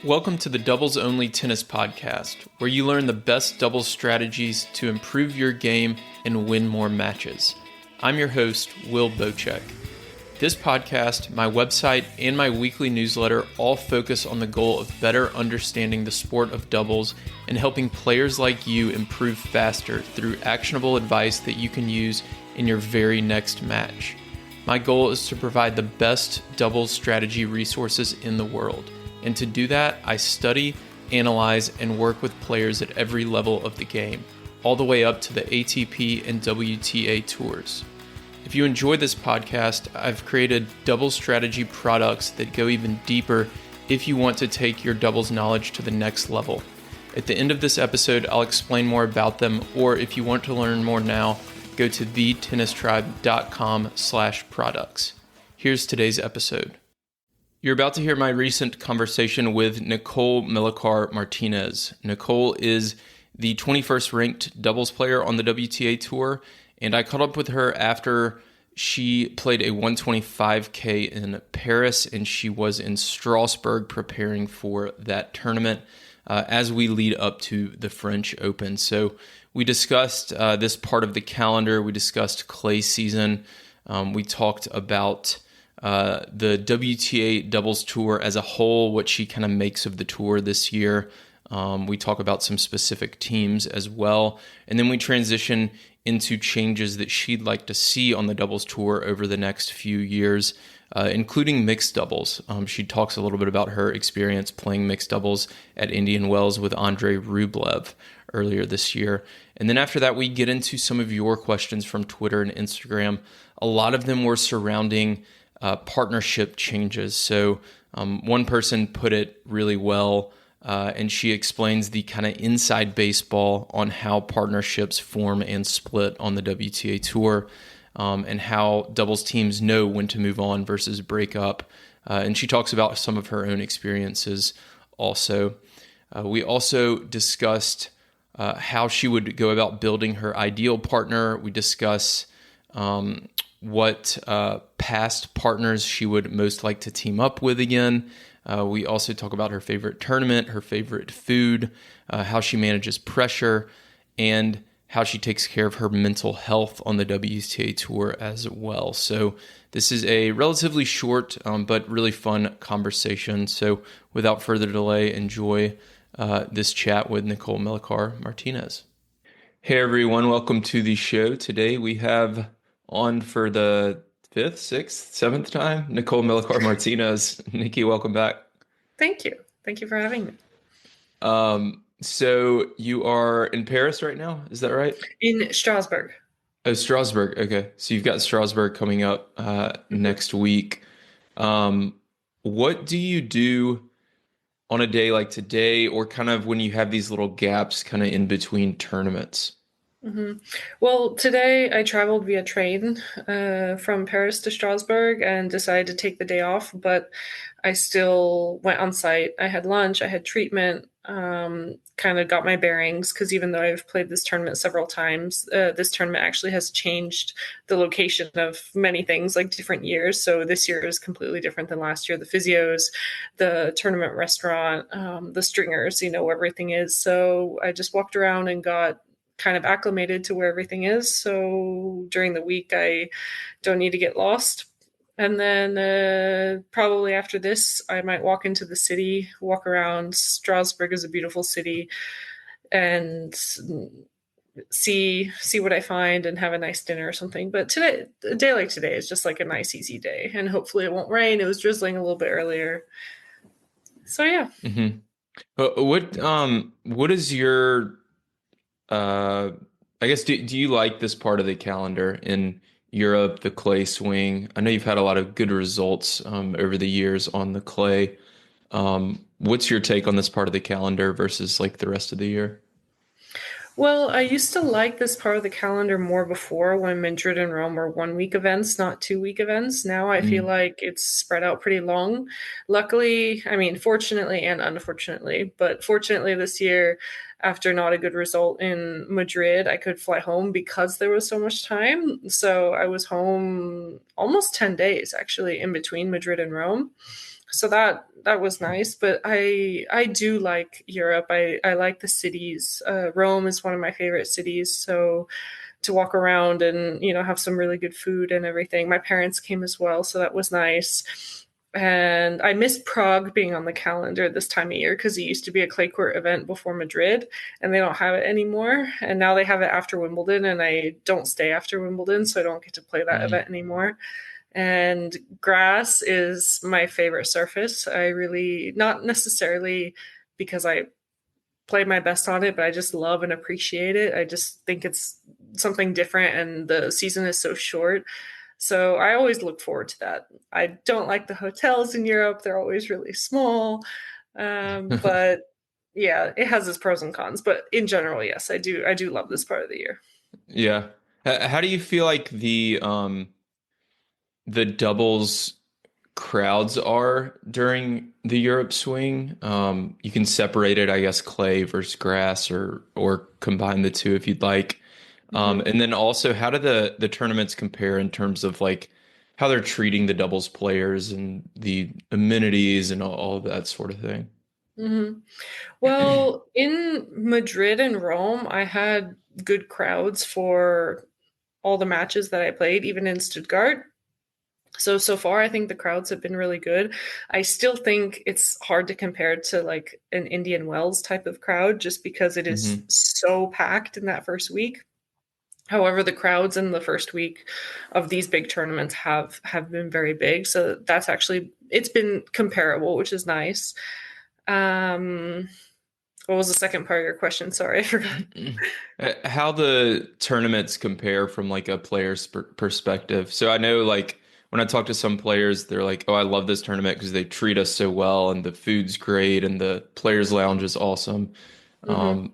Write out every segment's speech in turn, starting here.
Welcome to the Doubles Only Tennis Podcast, where you learn the best doubles strategies to improve your game and win more matches. I'm your host, Will Bocek. This podcast, my website, and my weekly newsletter all focus on the goal of better understanding the sport of doubles and helping players like you improve faster through actionable advice that you can use in your very next match. My goal is to provide the best doubles strategy resources in the world. And to do that, I study, analyze, and work with players at every level of the game, all the way up to the ATP and WTA tours. If you enjoy this podcast, I've created doubles strategy products that go even deeper if you want to take your doubles knowledge to the next level. At the end of this episode, I'll explain more about them, or if you want to learn more now, go to thetennistribe.com/products. Here's today's episode. You're about to hear my recent conversation with Nicole Melichar-Martinez. Nicole is the 21st ranked doubles player on the WTA Tour, and I caught up with her after she played a 125K in Paris, and she was in Strasbourg preparing for that tournament as we lead up to the French Open. So we discussed this part of the calendar. We discussed clay season. We talked about the WTA doubles tour as a whole, what she kind of makes of the tour this year. We talk about some specific teams as well. And then we transition into changes that she'd like to see on the doubles tour over the next few years, including mixed doubles. She talks a little bit about her experience playing mixed doubles at Indian Wells with Andrey Rublev earlier this year. And then after that, we get into some of your questions from Twitter and Instagram. A lot of them were surrounding partnership changes. So one person put it really well, and she explains the kind of inside baseball on how partnerships form and split on the WTA Tour, and how doubles teams know when to move on versus break up. And she talks about some of her own experiences also. We also discussed how she would go about building her ideal partner. We discuss what past partners she would most like to team up with again. We also talk about her favorite tournament, her favorite food, how she manages pressure, and how she takes care of her mental health on the WTA Tour as well. So this is a relatively short but really fun conversation. So without further delay, enjoy this chat with Nicole Melichar-Martinez. Hey everyone, welcome to the show. Today we have on for the 5th, 6th, 7th time, Nicole Melichar-Martinez. Nikki, welcome back. Thank you. Thank you for having me. So you are in Paris right now, is that right? In Strasbourg. Oh, Strasbourg. Okay. So you've got Strasbourg coming up next week. What do you do on a day like today, or kind of when you have these little gaps kind of in between tournaments? Mm-hmm. Well, today I traveled via train from Paris to Strasbourg and decided to take the day off, but I still went on site. I had lunch, I had treatment, kind of got my bearings, because even though I've played this tournament several times, this tournament actually has changed the location of many things, like different years. So this year is completely different than last year. The physios, the tournament restaurant, the stringers, where everything is. So I just walked around and got kind of acclimated to where everything is. So during the week, I don't need to get lost. And then probably after this, I might walk into the city, walk around. Strasbourg is a beautiful city, and see what I find and have a nice dinner or something. But today, a day like today is just like a nice, easy day. And hopefully it won't rain. It was drizzling a little bit earlier. So yeah. Mm-hmm. What is your I guess, do you like this part of the calendar in Europe, the clay swing? I know you've had a lot of good results over the years on the clay. What's your take on this part of the calendar versus like the rest of the year? Well, I used to like this part of the calendar more before, when Madrid and Rome were 1 week events, not 2 week events. Now I feel like it's spread out pretty long. Luckily, I mean, fortunately and unfortunately, but fortunately this year, after not a good result in Madrid, I could fly home because there was so much time. So I was home almost 10 days, actually, in between Madrid and Rome. So that was nice, but I do like Europe. I like the cities. Rome is one of my favorite cities, so to walk around and have some really good food and everything. My parents came as well, so that was nice. And I missed Prague being on the calendar this time of year because it used to be a clay court event before Madrid, and they don't have it anymore. And now they have it after Wimbledon, and I don't stay after Wimbledon, so I don't get to play that Mm. event anymore. And grass is my favorite surface. I really, not necessarily because I play my best on it, but I just love and appreciate it. I just think it's something different, and the season is so short. So I always look forward to that. I don't like the hotels in Europe, they're always really small. But yeah, it has its pros and cons. But in general, yes, I do love this part of the year. Yeah. How do you feel like the doubles crowds are during the Europe swing? You can separate it, I guess, clay versus grass, or combine the two if you'd like. Mm-hmm. And then also, how do the tournaments compare in terms of like how they're treating the doubles players and the amenities and all of that sort of thing? Mm-hmm. Well, in Madrid and Rome, I had good crowds for all the matches that I played, even in Stuttgart. So far, I think the crowds have been really good. I still think it's hard to compare to like an Indian Wells type of crowd just because it is Hmm. so packed in that first week. However, the crowds in the first week of these big tournaments have been very big. So that's actually it's been comparable, which is nice. Um, what was the second part of your question? Sorry, I forgot. How the tournaments compare from like a player's perspective. So I know like when I talk to some players, they're like, "Oh, I love this tournament because they treat us so well and the food's great and the players' lounge is awesome." Hmm.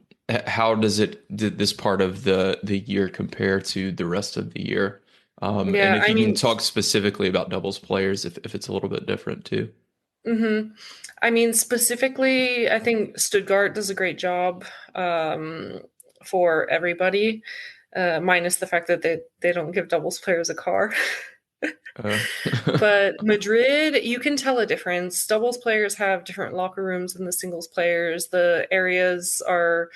How did this part of the year compare to the rest of the year? And Yeah, if I you can mean, talk specifically about doubles players, if it's a little bit different too. hmm I mean, specifically, I think Stuttgart does a great job for everybody, minus the fact that they don't give doubles players a car. Uh, But Madrid, you can tell a difference. Doubles players have different locker rooms than the singles players. The areas are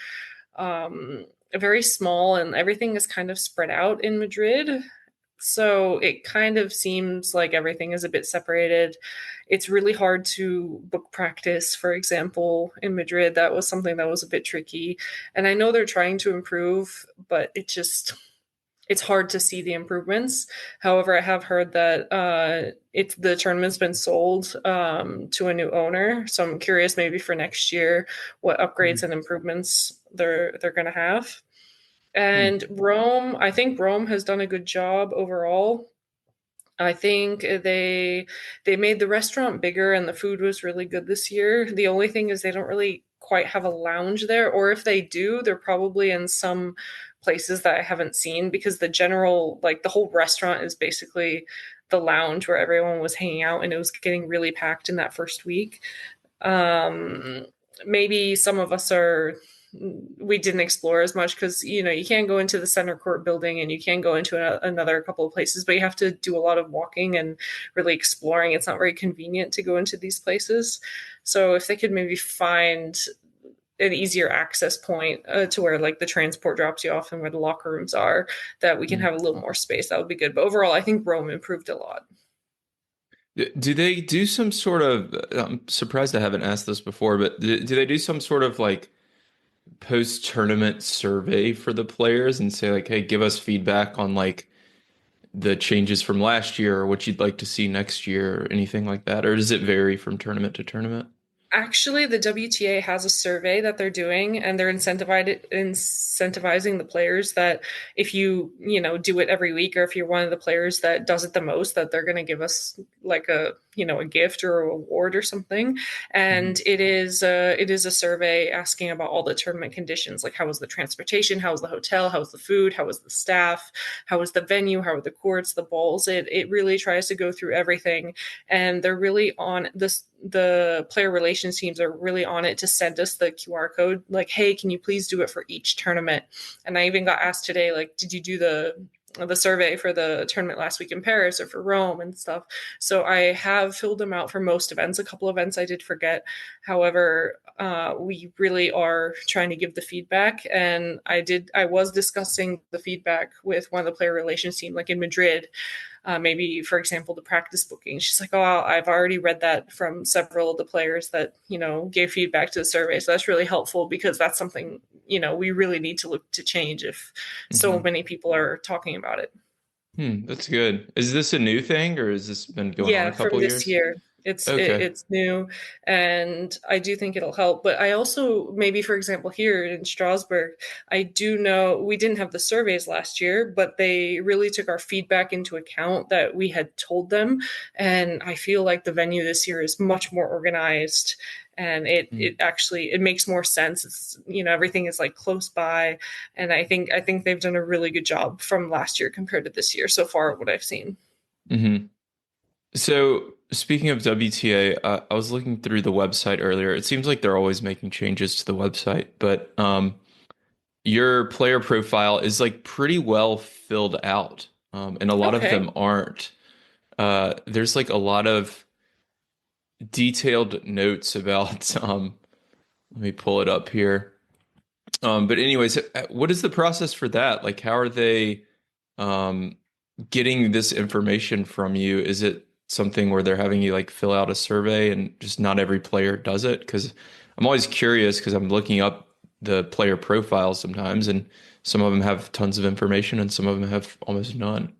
um, very small, and everything is kind of spread out in Madrid. So it kind of seems like everything is a bit separated. It's really hard to book practice, for example, in Madrid. That was something that was a bit tricky. And I know they're trying to improve, but it's hard to see the improvements. However, I have heard that it's the tournament's been sold to a new owner. So I'm curious maybe for next year what upgrades and improvements they're going to have. Hmm. And Rome, I think Rome has done a good job overall. I think they made the restaurant bigger and the food was really good this year. The only thing is they don't really quite have a lounge there, or if they do, they're probably in some places that I haven't seen because the general like the whole restaurant is basically the lounge where everyone was hanging out and it was getting really packed in that first week. Um, Maybe some of us are we didn't explore as much because you can't go into the center court building and you can go into another couple of places, but you have to do a lot of walking and really exploring. It's not very convenient to go into these places. So if they could maybe find an easier access point to where like the transport drops you off and where the locker rooms are, that we can have a little more space, that would be good. But overall, I think Rome improved a lot. Do they do some sort of, I'm surprised I haven't asked this before, but do they do some sort of like post-tournament survey for the players and say like, hey, give us feedback on like the changes from last year or what you'd like to see next year or anything like that? Or does it vary from tournament to tournament? Actually, the WTA has a survey that they're doing, and they're incentivizing the players that if you do it every week, or if you're one of the players that does it the most, that they're going to give us like a gift or a award or something. Mhm. And it is a survey asking about all the tournament conditions, like how was the transportation, how was the hotel, how was the food, how was the staff, how was the venue, how are the courts, the balls. It really tries to go through everything, and they're really on this. The player relations teams are really on it to send us the QR code, like, hey, can you please do it for each tournament? And I even got asked today, like, did you do the survey for the tournament last week in Paris or for Rome and stuff. So I have filled them out for most events. A couple events I did forget. However, we really are trying to give the feedback, and I was discussing the feedback with one of the player relations team, like in Madrid. Maybe, for example, the practice booking. She's like, "Oh, I've already read that from several of the players that gave feedback to the survey." So that's really helpful because that's something we really need to look to change if so Hmm. many people are talking about it. That's good. Is this a new thing or has this been going on a Yeah, couple from this years? year. Okay. It's new, and I do think it'll help. But I also, maybe for example here in Strasbourg, I do know we didn't have the surveys last year, but they really took our feedback into account that we had told them. And I feel like the venue this year is much more organized, and it actually it makes more sense. It's everything is like close by, and I think they've done a really good job from last year compared to this year so far, what I've seen. Mm-hmm. So, speaking of WTA, I was looking through the website earlier. It seems like they're always making changes to the website, but your player profile is like pretty well filled out, and a lot of Okay. them aren't. There's like a lot of detailed notes about. Let me pull it up here. But anyways, what is the process for that? Like, how are they um, getting this information from you? Is it something where they're having you like fill out a survey and just not every player does it? Because I'm always curious because I'm looking up the player profiles sometimes, and some of them have tons of information and some of them have almost none.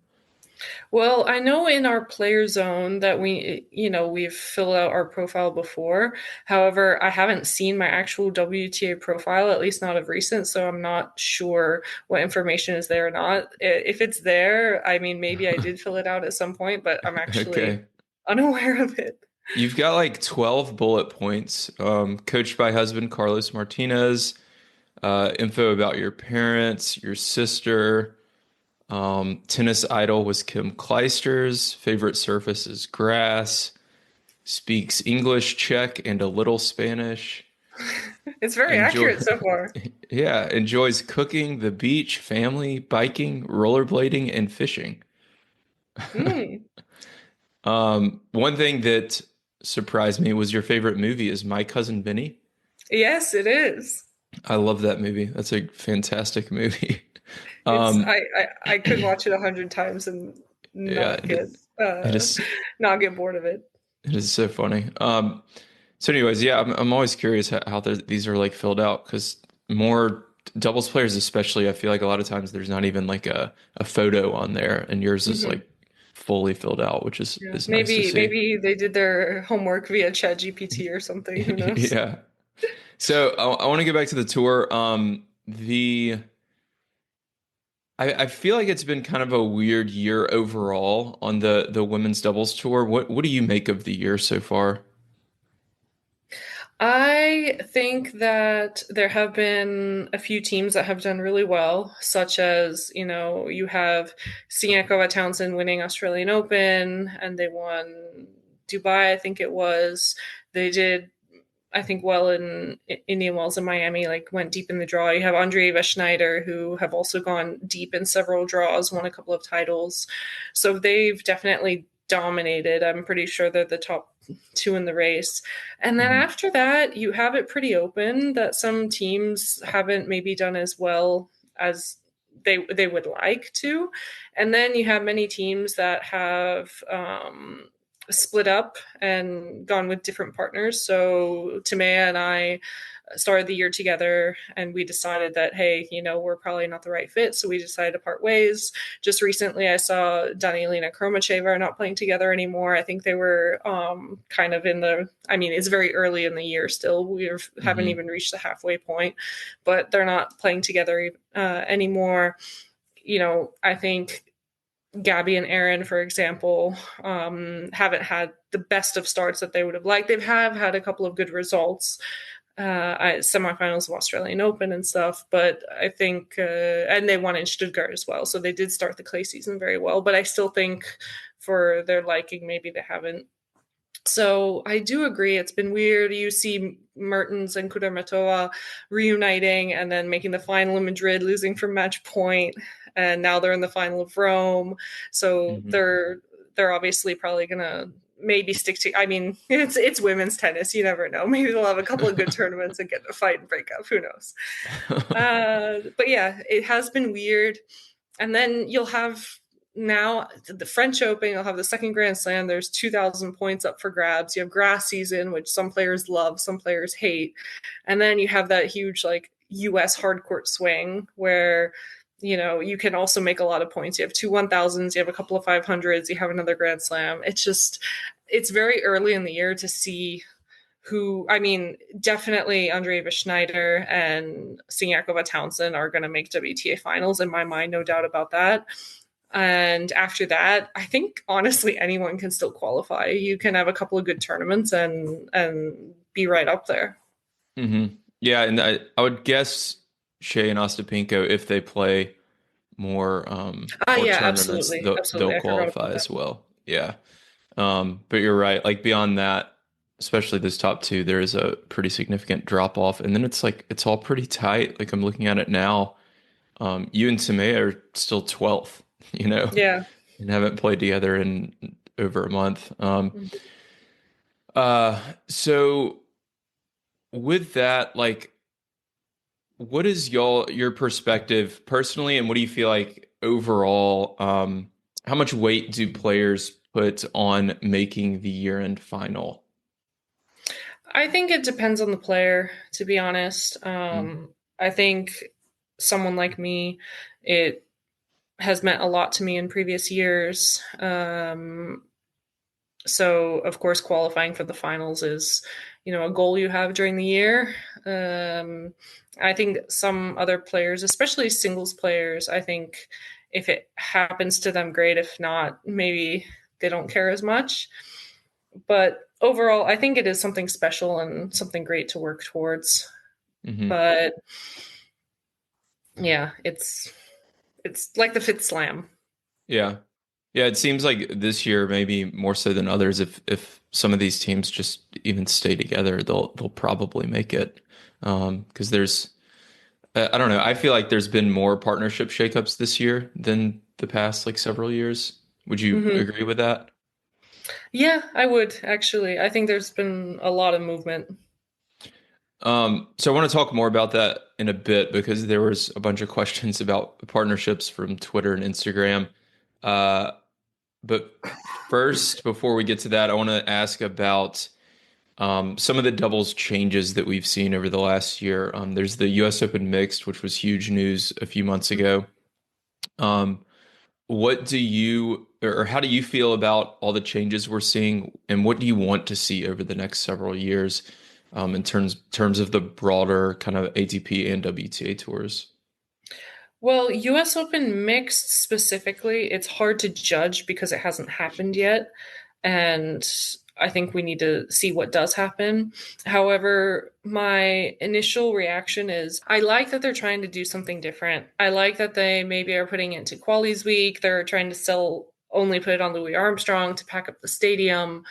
Well, I know in our player zone that we've filled out our profile before. However, I haven't seen my actual WTA profile, at least not of recent, so I'm not sure what information is there or not. If it's there, I mean, maybe I did fill it out at some point, but I'm actually Okay. unaware of it. You've got like 12 bullet points, coached by husband Carlos Martinez, info about your parents, your sister. Tennis idol was Kim Clijsters. Favorite surface is grass. Speaks English, Czech, and a little Spanish. It's very Enjoy, accurate so far. yeah, enjoys cooking, the beach, family, biking, rollerblading, and fishing. Hmm. One thing that surprised me was your favorite movie is My Cousin Benny. Yes, it is. I love that movie. That's a fantastic movie. It's Um, I could watch it 100 times and yeah, not get it uh is. not get bored of it. It is so funny. So anyways, yeah, I'm always curious how these are like filled out because more doubles players, especially, I feel like a lot of times there's not even like a photo on there, and yours is Mhm. like fully filled out, which Yeah. is nice to see. Maybe they did their homework via ChatGPT or something. Who knows? Yeah. So I want to get back to the tour. I feel like it's been kind of a weird year overall on the women's doubles tour. What do you make of the year so far? I think that there have been a few teams that have done really well, such as, you have Siakova Townsend winning Australian Open, and they won Dubai, I think it was. They did, I think, well in Indian Wells and Miami, like went deep in the draw. You have Andrei Schneider, who have also gone deep in several draws, won a couple of titles. So they've definitely dominated. I'm pretty sure they're the top two in the race. And then Hmm. after that, you have it pretty open that some teams haven't maybe done as well as they would like to. And then you have many teams that have split up and gone with different partners. So Timea and I started the year together and we decided that, hey, we're probably not the right fit. So we decided to part ways. Just recently, I saw Danielina Kromacheva are not playing together anymore. I think they were kind of I mean, it's very early in the year still. We haven't Hmm. even reached the halfway point, but they're not playing together anymore. I think Gabby and Aaron, for example, haven't had the best of starts that they would have liked. They've had a couple of good results, semifinals of Australian Open and stuff. But I think, and they won in Stuttgart as well. So they did start the clay season very well. But I still think for their liking, maybe they haven't. So I do agree. It's been weird. You see Mertens and Kudermetova reuniting and then making the final in Madrid, losing from match point. and now they're in the final of Rome. So Hmm. they're obviously probably gonna maybe stick to. I mean, it's women's tennis. You never know. Maybe they'll have a couple of good tournaments and get in a fight and break up. Who knows? But yeah, it has been weird. And then you'll have now the French Open, you'll have the second Grand Slam. There's 2,000 points up for grabs. You have grass season, which some players love, some players hate. And then you have that huge like US hard court swing where you can also make a lot of points. You have two 1,000s, you have a couple of 500s, you have another Grand Slam. It's very early in the year to see who, I mean, definitely Andrei Schneider and Siniakova Townsend are going to make WTA finals in my mind, no doubt about that. And after that, I think honestly anyone can still qualify. You can have a couple of good tournaments and be right up there. Hmm. Yeah, and I would guess Shea and Ostapenko, if they play more Yeah, tournaments, absolutely, they'll absolutely. I forgot about qualify that. as well. Yeah. But you're right. Like beyond that, especially this top two, there is a pretty significant drop off, and then it's all pretty tight. Like I'm looking at it now. You and Samea are still 12th, you know, Yeah. and haven't played together in over a month. So with that, like, what is your perspective personally, and what do you feel like overall? How much weight do players put on making the year-end final? I think it depends on the player, to be honest. Mm, I think someone like me, it has meant a lot to me in previous years. So of course qualifying for the finals is a goal you have during the year. I think some other players, especially singles players, I think if it happens to them, great. If not, maybe they don't care as much. But overall, I think it is something special and something great to work towards. hmm. But yeah, it's like the fifth slam. Yeah. Yeah, it seems like this year maybe more so than others, if some of these teams just even stay together, they'll probably make it. Because there's I don't know, I feel like there's been more partnership shakeups this year than the past like several years. Would you Hmm. agree with that? Yeah, I would actually. I think there's been a lot of movement. So I want to talk more about that in a bit because there was a bunch of questions about partnerships from Twitter and Instagram. Uh, but first, before we get to that, I want to ask about some of the doubles changes that we've seen over the last year. There's the U.S. Open mixed, which was huge news a few months ago. Um, what do you or how do you feel about all the changes we're seeing, and what do you want to see over the next several years, in terms of the broader kind of ATP and WTA tours? Well, US Open mixed specifically, it's hard to judge because it hasn't happened yet. And I think we need to see what does happen. However, my initial reaction is I like that they're trying to do something different. I like that they maybe are putting it into Qualies Week. They're trying to sell only put it on Louis Armstrong to pack up the stadium.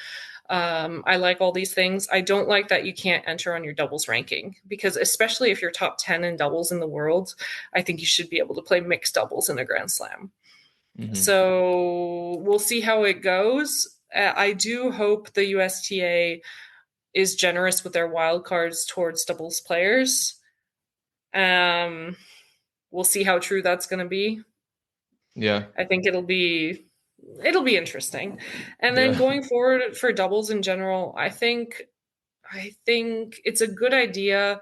I like all these things. I don't like that you can't enter on your doubles ranking because, especially if you're top 10 in doubles in the world, I think you should be able to play mixed doubles in a Grand Slam. Hmm. So we'll see how it goes. I do hope the USTA is generous with their wild cards towards doubles players. Um, we'll see how true that's going to be. Yeah, I think it'll be interesting. And then yeah, going forward for doubles in general, I think it's a good idea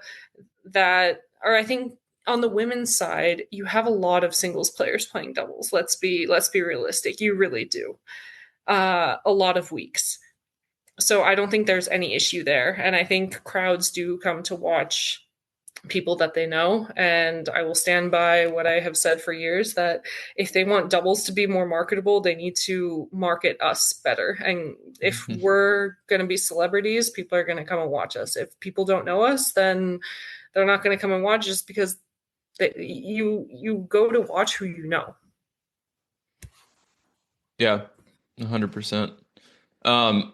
or I think on the women's side, you have a lot of singles players playing doubles. Let's be realistic. You really do. A lot of weeks. So I don't think there's any issue there. And I think crowds do come to watch people that they know. And I will stand by what I have said for years that if they want doubles to be more marketable, they need to market us better. And if we're going to be celebrities, people are going to come and watch us. If people don't know us, then they're not going to come and watch us because you go to watch who you know. yeah, 100%. Um,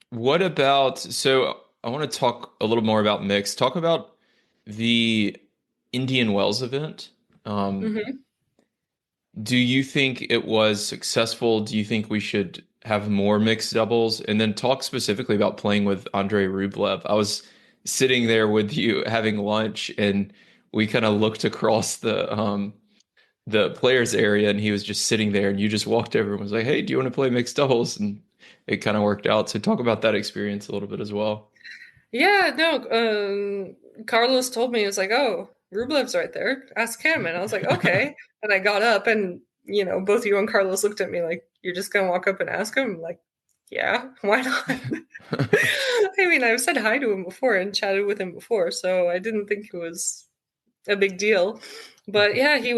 what about, so I want to talk a little more about mixed. Talk about the Indian Wells event. Um, Mm-hmm. Do you think it was successful? Do you think we should have more mixed doubles? And then talk specifically about playing with Andrey Rublev. I was sitting there with you having lunch, and we kind of looked across the players area, and he was just sitting there, and you just walked over and was like, "Hey, do you want to play mixed doubles?" And it kind of worked out. So talk about that experience a little bit as well. Yeah, no, Carlos told me, he was like, oh, Rublev's right there. Ask him. And I was like, okay. And I got up and, both you and Carlos looked at me like, you're just gonna walk up and ask him? I'm like, yeah, why not? I mean, I've said hi to him before and chatted with him before, so I didn't think it was a big deal. But yeah, he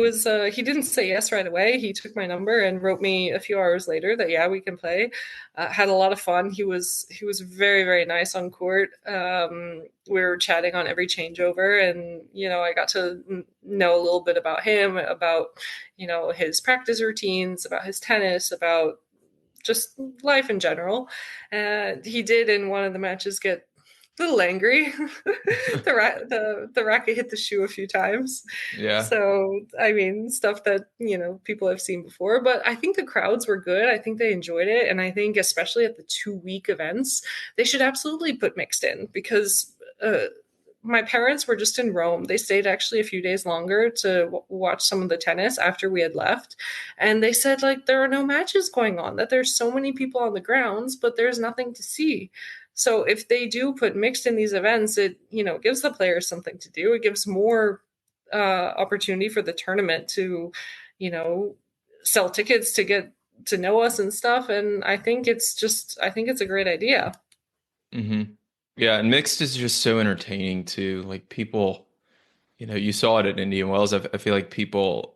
didn't say yes right away. He took my number and wrote me a few hours later that yeah, we can play. Had a lot of fun. He was very, very nice on court. We were chatting on every changeover, and I got to know a little bit about him, about his practice routines, about his tennis, about just life in general. He did in one of the matches get a little angry. The racket hit the shoe a few times. Yeah. So I mean, stuff that people have seen before. But I think the crowds were good. I think they enjoyed it, and I think especially at the 2 week events, they should absolutely put mixed in because. My parents were just in Rome. They stayed actually a few days longer to watch some of the tennis after we had left. And they said, like, there are no matches going on, that there's so many people on the grounds, but there's nothing to see. So if they do put mixed in these events, it, gives the players something to do. It gives more opportunity for the tournament to, you know, sell tickets to get to know us and stuff. And I think it's a great idea. hmm Yeah, and mixed is just so entertaining too. Like people, you saw it at Indian Wells. I feel like people,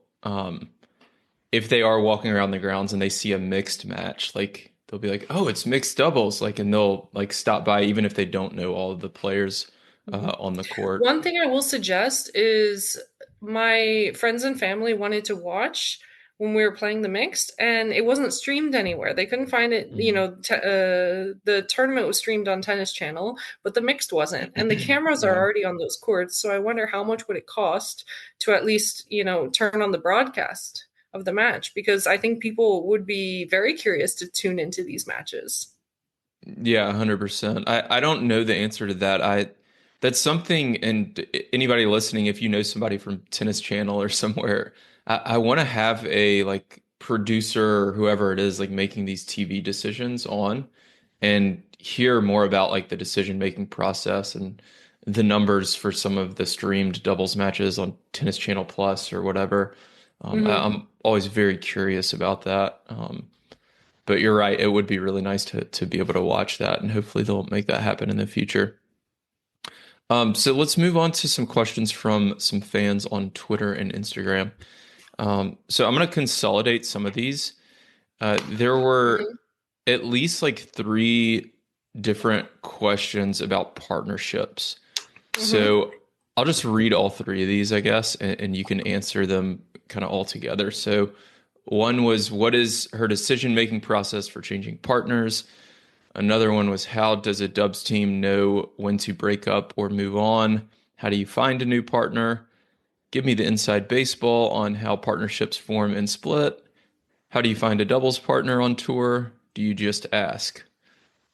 if they are walking around the grounds and they see a mixed match, like they'll be like, "Oh, it's mixed doubles!" Like, and they'll like stop by even if they don't know all of the players Mhm. on the court. One thing I will suggest is my friends and family wanted to watch when we were playing the mixed, and it wasn't streamed anywhere. They couldn't find it. Mhm. The tournament was streamed on Tennis Channel, but the mixed wasn't. And the cameras are Yeah. already on those courts, so I wonder how much would it cost to at least turn on the broadcast of the match, because I think people would be very curious to tune into these matches. Yeah, 100%. I don't know the answer to that. That's something, and anybody listening, if you know somebody from Tennis Channel or somewhere, I want to have a like producer or whoever it is like making these TV decisions on and hear more about like the decision making process and the numbers for some of the streamed doubles matches on Tennis Channel Plus or whatever. Hmm. I'm always very curious about that. But you're right, it would be really nice to be able to watch that, and hopefully they'll make that happen in the future. So let's move on to some questions from some fans on Twitter and Instagram. So I'm going to consolidate some of these. There were Hmm. at least like three different questions about partnerships. Hmm. So I'll just read all three of these, I guess, and you can answer them kind of all together. So one was, what is her decision-making process for changing partners? Another one was, how does a Dubs team know when to break up or move on? How do you find a new partner? Give me the inside baseball on how partnerships form and split. How do you find a doubles partner on tour? Do you just ask?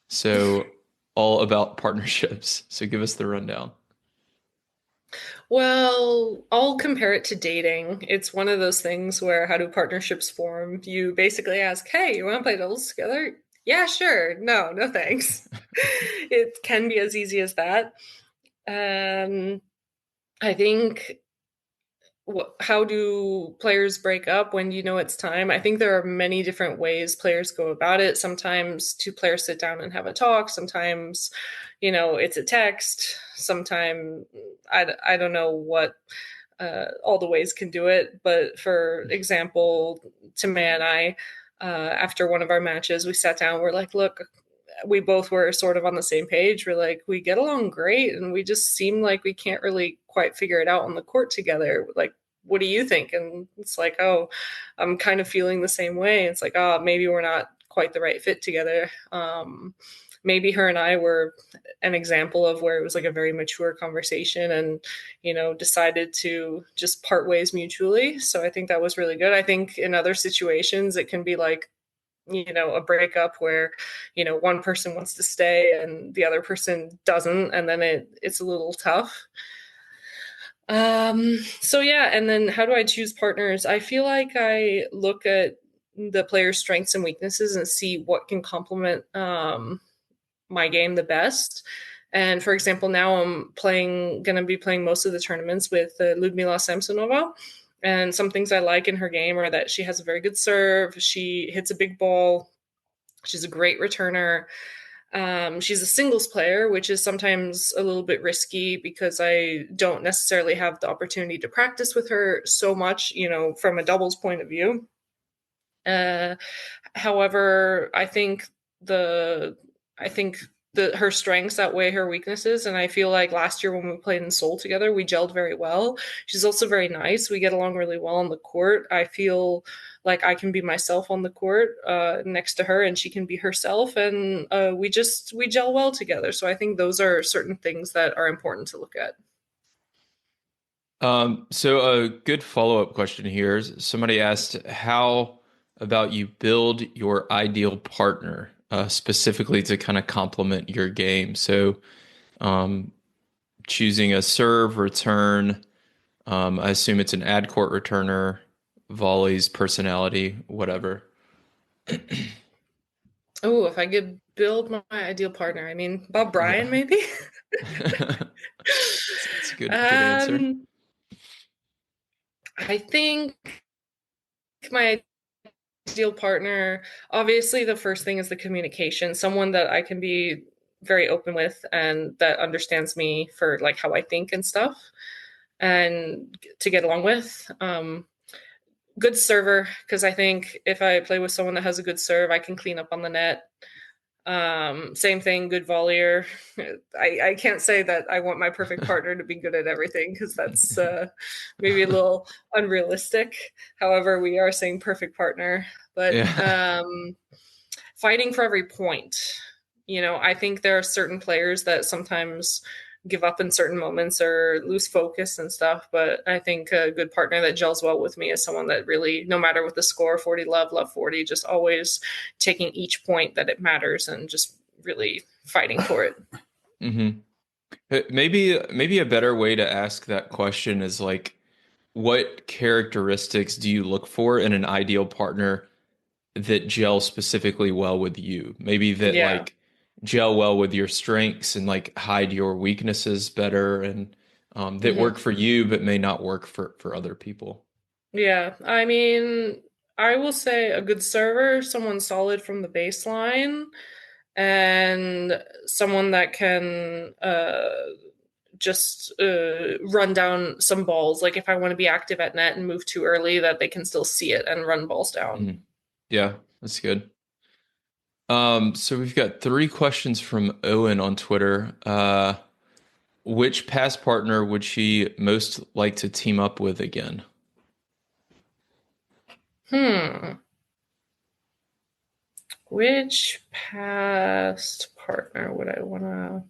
So, all about partnerships. So, give us the rundown. Well, I'll compare it to dating. It's one of those things where how do partnerships form? You basically ask, hey, you want to play doubles together? Yeah, sure. No, no thanks. It can be as easy as that. Um, I think how do players break up when it's time? I think there are many different ways players go about it. Sometimes two players sit down and have a talk. Sometimes, it's a text. Sometimes I don't know what all the ways can do it. But for example, Timmy and I, after one of our matches, we sat down. We're like, look, we both were sort of on the same page. We're like, we get along great, and we just seem like we can't really quite figure it out on the court together. Like, what do you think? And it's like, oh, I'm kind of feeling the same way. It's like, oh, maybe we're not quite the right fit together. maybe her and I were an example of where it was like a very mature conversation and, decided to just part ways mutually. So I think that was really good. I think in other situations, it can be like, a breakup where, one person wants to stay and the other person doesn't. And then it's a little tough. So yeah, and then how do I choose partners? I feel like I look at the player's strengths and weaknesses and see what can complement my game the best. And for example, now I'm going to be playing most of the tournaments with Ludmila Samsonova. And some things I like in her game are that she has a very good serve. She hits a big ball. She's a great returner. She's a singles player, which is sometimes a little bit risky because I don't necessarily have the opportunity to practice with her so much, from a doubles point of view. Uh, However, I think her strengths outweigh her weaknesses, and I feel like last year when we played in Seoul together, we gelled very well. She's also very nice. We get along really well on the court. I feel like I can be myself on the court next to her, and she can be herself, and we gel well together. So I think those are certain things that are important to look at. So a good follow-up question here is somebody asked, how about you build your ideal partner, specifically to kind of complement your game? So, um, choosing a serve, return, I assume it's an ad court returner, volleys, personality, whatever. Oh, if I could build my ideal partner, I mean, Bob Bryan, Yeah. maybe? It's a good answer. um, I think my ideal partner, obviously, the first thing is the communication, someone that I can be very open with and that understands me for like how I think and stuff and to get along with. Good server, because I think if I play with someone that has a good serve, I can clean up on the net. Same thing, good volleyer. I can't say that I want my perfect partner to be good at everything because that's maybe a little unrealistic. However, we are saying perfect partner, but Yeah. fighting for every point. I think there are certain players that sometimes give up in certain moments or lose focus and stuff. But I think a good partner that gels well with me is someone that really, no matter what the score, 40 love 40, just always taking each point that it matters and just really fighting for it. hmm Maybe a better way to ask that question is like, what characteristics do you look for in an ideal partner that gel specifically well with you? Maybe that Yeah. like gel well with your strengths and like hide your weaknesses better and that hmm work for you but may not work for other people. Yeah. I mean, I will say a good server, someone solid from the baseline, and someone that can just run down some balls. Like if I want to be active at net and move too early, that they can still see it and run balls down. Mhm. Yeah, that's good. So we've got three questions from Owen on Twitter. Which past partner would she most like to team up with again? Hmm. Which past partner would I want to?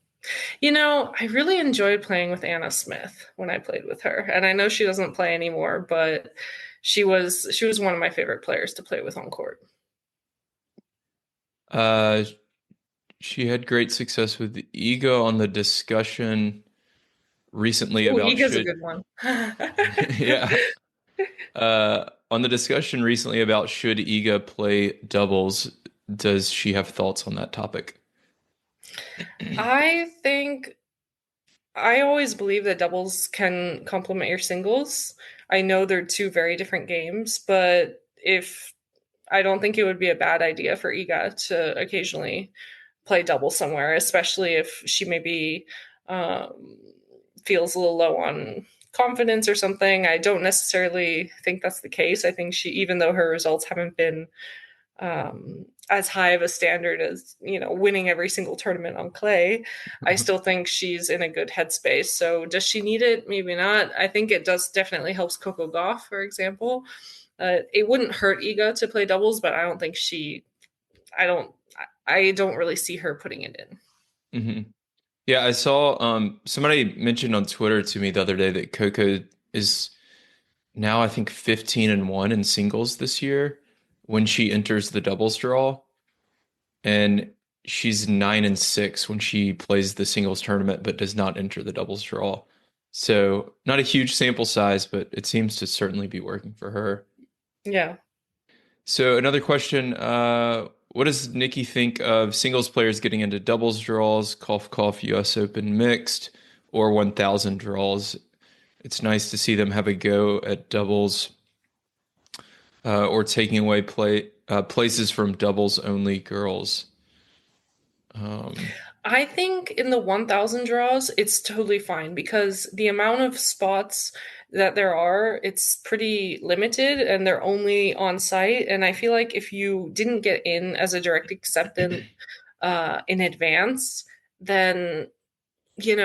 I really enjoyed playing with Anna Smith when I played with her, and I know she doesn't play anymore, but she was one of my favorite players to play with on court. Uh, she had great success with Ego on the discussion recently Ooh, about Iga's a should good one. yeah on the discussion recently about should Iga play doubles. Does she have thoughts on that topic? I think I always believe that doubles can complement your singles. I know they're two very different games, but if I don't think it would be a bad idea for Iga to occasionally play double somewhere, especially if she maybe um, feels a little low on confidence or something. I don't necessarily think that's the case. I think she, even though her results haven't been as high of a standard as winning every single tournament on clay, I still think she's in a good headspace. So does she need it? Maybe not. I think it does definitely helps Coco Gauff, for example. It wouldn't hurt Iga to play doubles, but I don't think she I don't really see her putting it in. Hmm. Yeah, I saw somebody mentioned on Twitter to me the other day that Coco is now I think 15-1 in singles this year when she enters the doubles draw, and she's 9-6 when she plays the singles tournament but does not enter the doubles draw. So not a huge sample size, but it seems to certainly be working for her. Yeah. So another question, what does Nikki think of singles players getting into doubles draws, cough US Open mixed, or 1000 draws? It's nice to see them have a go at doubles, or taking away places from doubles only girls. Um, I think in the 1000 draws, it's totally fine because the amount of spots that there are, it's pretty limited and they're only on site. And I feel like if you didn't get in as a direct acceptant in advance, then it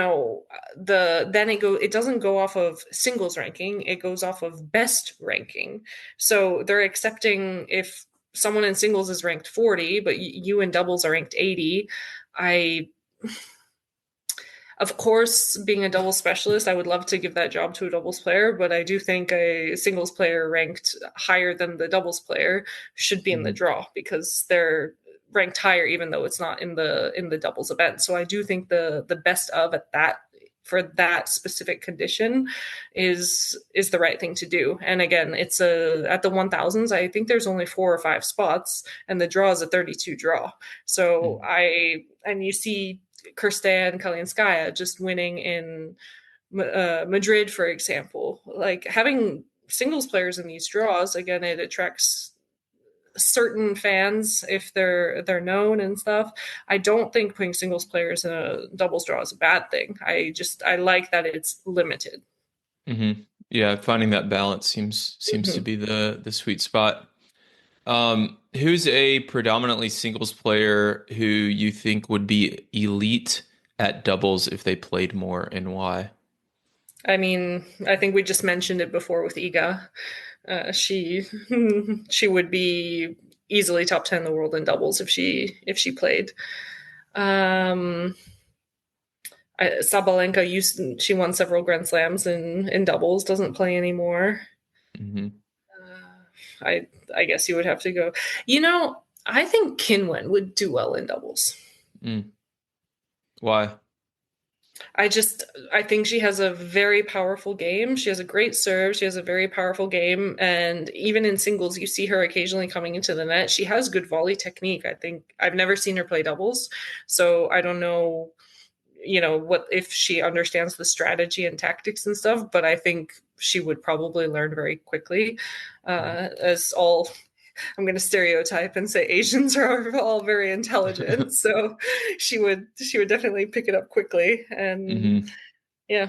doesn't go off of singles ranking, it goes off of best ranking. So they're accepting if someone in singles is ranked 40 but you in doubles are ranked 80. I Of course, being a doubles specialist, I would love to give that job to a doubles player, but I do think a singles player ranked higher than the doubles player should be in the mhm, draw because they're ranked higher even though it's not in the doubles event. So I do think the best of at that for that specific condition is the right thing to do. And again, it's a at the 1000s, I think there's only 4 or 5 spots and the draw is a 32 draw. So mhm. you see Kirsten Kalinskaya just winning in Madrid, for example. Like having singles players in these draws, again, it attracts certain fans if they're known and stuff. I don't think putting singles players in a doubles draw is a bad thing. I like that it's limited. Hmm. Yeah, finding that balance seems to Mm-hmm. be the sweet spot. Who's a predominantly singles player who you think would be elite at doubles if they played more, and why? I mean, I think we just mentioned it before with Iga. She she would be easily top 10 in the world in doubles if she played. Um, Sabalenka she won several Grand Slams in doubles, doesn't play anymore. Hmm. I I guess you would have to go. I think Kinwin would do well in doubles. Mm. Why? I just I think she has a very powerful game. She has a great serve. She has a very powerful game, and even in singles, you see her occasionally coming into the net. She has good volley technique. I think I've never seen her play doubles, so I don't know. What if she understands the strategy and tactics and stuff, but I think she would probably learn very quickly. As all I'm going to stereotype and say Asians are all very intelligent, so she would definitely pick it up quickly. And Hmm. yeah,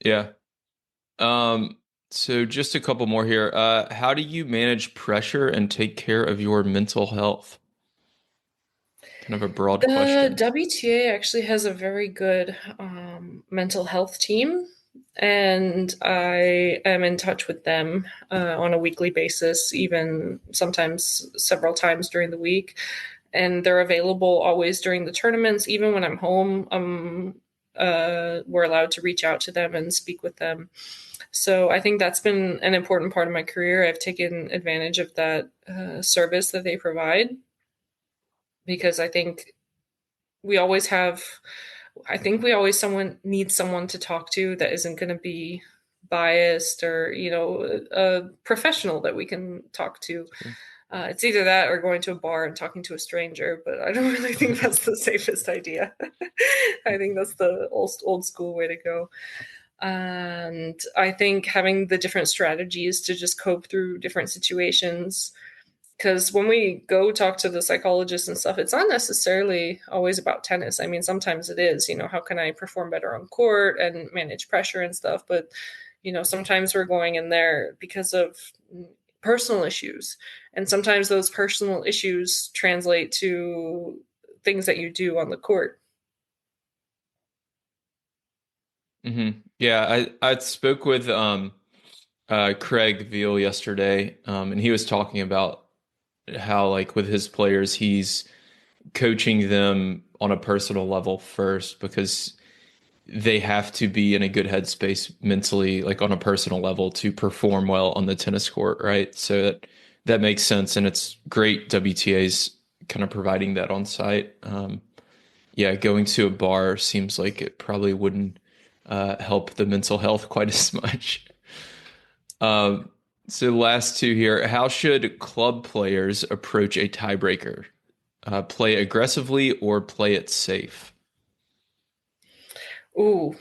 Yeah. Um, so just a couple more here. How do you manage pressure and take care of your mental health? Kind of a broad the question. WTA actually has a very good mental health team, and I am in touch with them on a weekly basis, even sometimes several times during the week. And they're available always during the tournaments, even when I'm home. We're allowed to reach out to them and speak with them. So I think that's been an important part of my career. I've taken advantage of that service that they provide because we always have I think we always someone needs someone to talk to that isn't going to be biased or a professional that we can talk to. Sure. It's either that or going to a bar and talking to a stranger, but I don't really think that's the safest idea. I think that's the old school way to go. And I think having the different strategies to just cope through different situations, because when we go talk to the psychologist and stuff, it's not necessarily always about tennis. I mean, sometimes it is, how can I perform better on court and manage pressure and stuff, but sometimes we're going in there because of personal issues, and sometimes those personal issues translate to things that you do on the court. Hmm. Yeah, I spoke with Craig Veal yesterday, and he was talking about how like with his players, he's coaching them on a personal level first because they have to be in a good headspace mentally, like on a personal level, to perform well on the tennis court, right? So that makes sense, and it's great WTA's kind of providing that on site. Yeah, going to a bar seems like it probably wouldn't help the mental health quite as much. Um, so last two here, how should club players approach a tiebreaker? Play aggressively or play it safe? Ooh,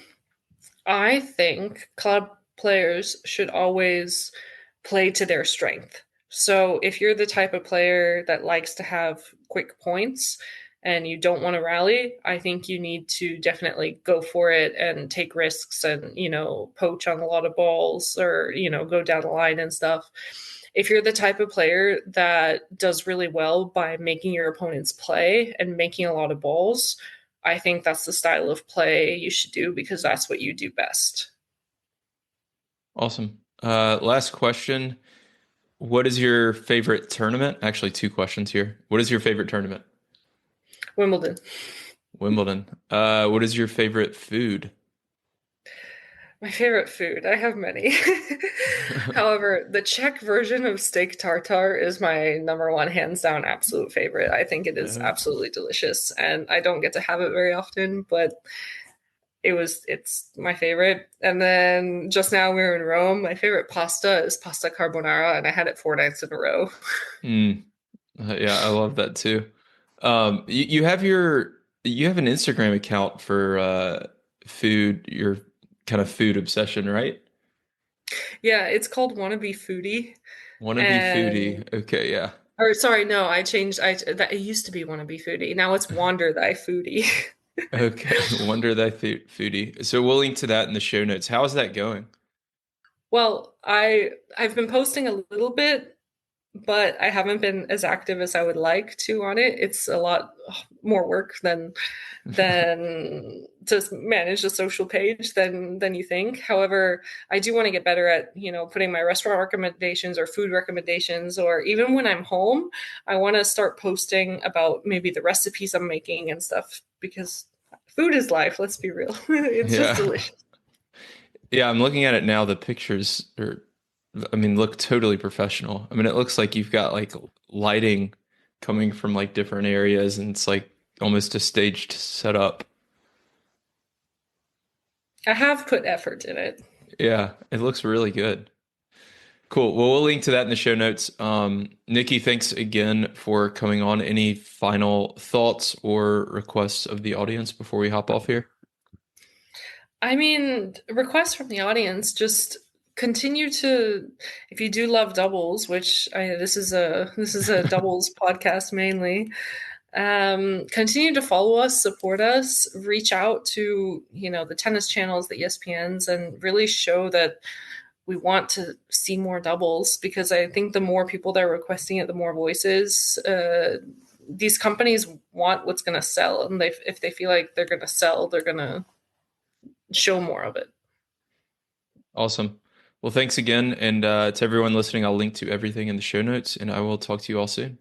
I think club players should always play to their strength. So if you're the type of player that likes to have quick points and you don't want to rally, I think you need to definitely go for it and take risks and, poach on a lot of balls or, go down the line and stuff. If you're the type of player that does really well by making your opponents play and making a lot of balls, I think that's the style of play you should do because that's what you do best. Awesome. Last question. What is your favorite tournament? Actually, two questions here. What is your favorite tournament? Wimbledon. Wimbledon. What is your favorite food? My favorite food. I have many. However, the Czech version of steak tartare is my number one, hands down, absolute favorite. I think it is absolutely delicious, and I don't get to have it very often, but it's my favorite. And then just now we were in Rome. My favorite pasta is pasta carbonara, and I had it 4 nights in a row. Yeah, I love that too. You have an Instagram account for food, your kind of food obsession, right? Yeah, it's called Wannabe Foodie. Wannabe And foodie. Okay, yeah. or sorry, no, I changed. It used to be Wannabe Foodie. Now it's Wander Thy Foodie. Okay, wonder that foodie. So we'll link to that in the show notes. How is that going? Well, I've been posting a little bit, but I haven't been as active as I would like to on it. It's a lot more work than to manage a social page than you think. However, I do want to get better at, putting my restaurant recommendations or food recommendations, or even when I'm home, I want to start posting about maybe the recipes I'm making and stuff because food is life, let's be real. It's just Yeah. delicious. Yeah, I'm looking at it now. The pictures look totally professional. I mean, it looks like you've got like lighting coming from like different areas and it's like almost a staged setup. I have put effort in it. Yeah, it looks really good. Cool. Well, we'll link to that in the show notes. Nikki, thanks again for coming on. Any final thoughts or requests of the audience before we hop off here? I mean, requests from the audience, just continue to, if you do love doubles, which this is a doubles podcast mainly, continue to follow us, support us, reach out to, the tennis channels, the ESPNs, and really show that we want to see more doubles because I think the more people that are requesting it, the more voices. These companies want what's going to sell, and if they feel like they're going to sell, they're going to show more of it. Awesome. Well, thanks again. And to everyone listening, I'll link to everything in the show notes, and I will talk to you all soon.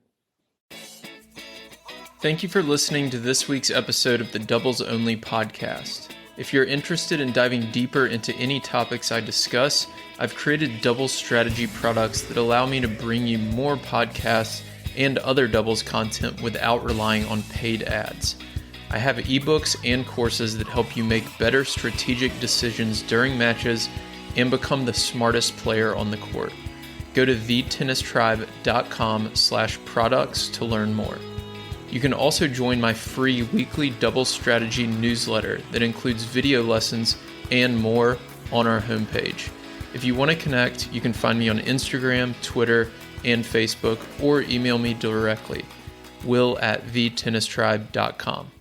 Thank you for listening to this week's episode of the Doubles Only podcast. If you're interested in diving deeper into any topics I discuss, I've created doubles strategy products that allow me to bring you more podcasts and other doubles content without relying on paid ads. I have ebooks and courses that help you make better strategic decisions during matches and become the smartest player on the court. Go to thetennistribe.com/products to learn more. You can also join my free weekly doubles strategy newsletter that includes video lessons and more on our homepage. If you want to connect, you can find me on Instagram, Twitter, and Facebook, or email me directly, will@thetennistribe.com.